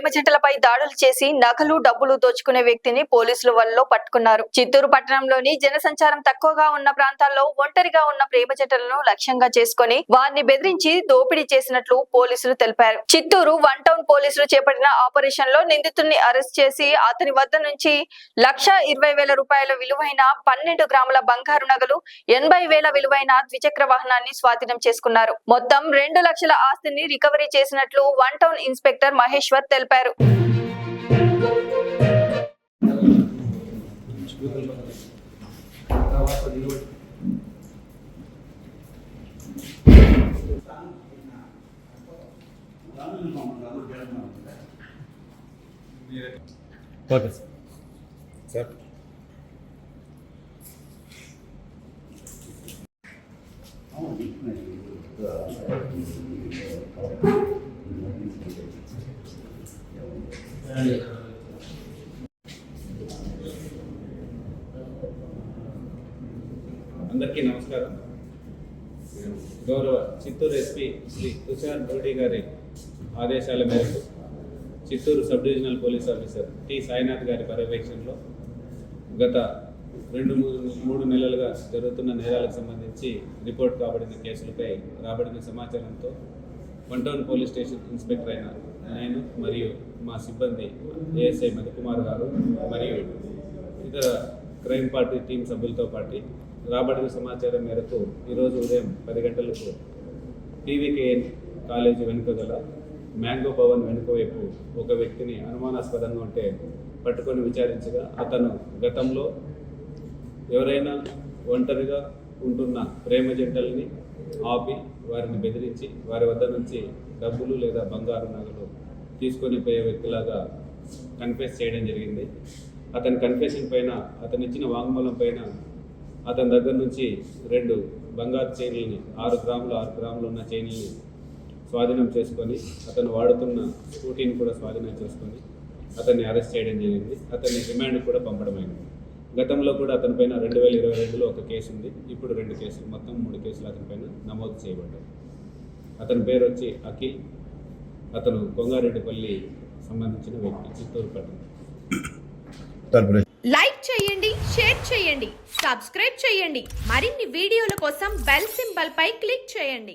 ప్రేమ జంటలపై దాడులు చేసి నగలు డబ్బులు దోచుకునే వ్యక్తిని పోలీసులు వలలో పట్టుకున్నారు. చిత్తూరు పట్టణంలోని జనసంచారం తక్కువగా ఉన్న ప్రాంతాల్లో ఒంటరిగా ఉన్న ప్రేమ జంటలను లక్ష్యంగా చేసుకుని వారిని బెదిరించి దోపిడీ చేసినట్లు పోలీసులు తెలిపారు. చిత్తూరు 1 టౌన్ పోలీసులు చేపట్టిన ఆపరేషన్ లో నిందితుడిని అరెస్ట్ చేసి అతని వద్ద నుంచి 1,20,000 రూపాయల విలువైన 12 గ్రాముల బంగారు నగలు, 80,000 విలువైన ద్విచక్ర వాహనాన్ని స్వాధీనం చేసుకున్నారు. మొత్తం 2 లక్షల ఆస్తిని రికవరీ చేసినట్లు 1 టౌన్ ఇన్స్పెక్టర్ మహేశ్వర్ తెలిపారు. Okay sir. అందరికీ నమస్కారం. గౌరవ చిత్తూరు ఎస్పీ శ్రీ తుషార్ డోడి గారి ఆదేశాల మేరకు Chittoor sub divisional police officer T Sainath గారి పర్యవేక్షణలో గత 2-3 నెలలుగా జరుగుతున్న నేరాలకు సంబంధించి రిపోర్ట్ కాబడిన కేసులపై రాబడిన సమాచారంతో 1 టౌన్ పోలీస్ స్టేషన్ ఇన్స్పెక్టర్ అయిన నేను మరియు మా సిబ్బంది ఏఎస్ఐ మధుకుమార్ గారు మరియు ఇతర క్రైమ్ పార్టీ టీం సభ్యులతో పాటు రాబడిన సమాచారం మేరకు ఈరోజు ఉదయం 10 గంటలకు పీవీకేఎన్ కాలేజీ వెనుక గల మ్యాంగో భవన్ వెనుక వైపు ఒక వ్యక్తిని అనుమానాస్పదంగా ఉంటే పట్టుకొని విచారించగా అతను గతంలో ఎవరైనా ఒంటరిగా ఉంటున్న ప్రేమ జంటల్ని ఆపి వారిని బెదిరించి వారి వద్ద నుంచి డబ్బులు లేదా బంగారు నగలు తీసుకొని పోయే వ్యక్తిలాగా కన్ఫెస్ చేయడం జరిగింది. అతని కన్ఫెషన్ పైన అతను ఇచ్చిన వాంగ్మూలం పైన అతని దగ్గర నుంచి 2 బంగారు చైన్లని 6 గ్రాములు ఉన్న చైన్లని స్వాధీనం చేసుకొని అతను వాడుతున్న స్కూటీని కూడా స్వాధీనం చేసుకొని అతన్ని అరెస్ట్ చేయడం జరిగింది. అతన్ని రిమాండ్ కూడా పంపడమైంది. గతంలో కూడా అతనిపైన 2022లో ఒక కేసు ఉంది. ఇప్పుడు 2 కేసులు, మొత్తం 3 కేసులు అతనిపైన నమోదు చేయబడ్డాయి. అతని పేరు వచ్చి అఖిల్. అతను కొంగారెడ్డిపల్లి సంబంధించిన వ్యక్తి, చిత్తూరు పట్టణం. లైక్ చేయండి, షేర్ చేయండి, సబ్స్క్రైబ్ చేయండి. మరిన్ని వీడియోల కోసం బెల్ సింబల్ పై క్లిక్ చేయండి.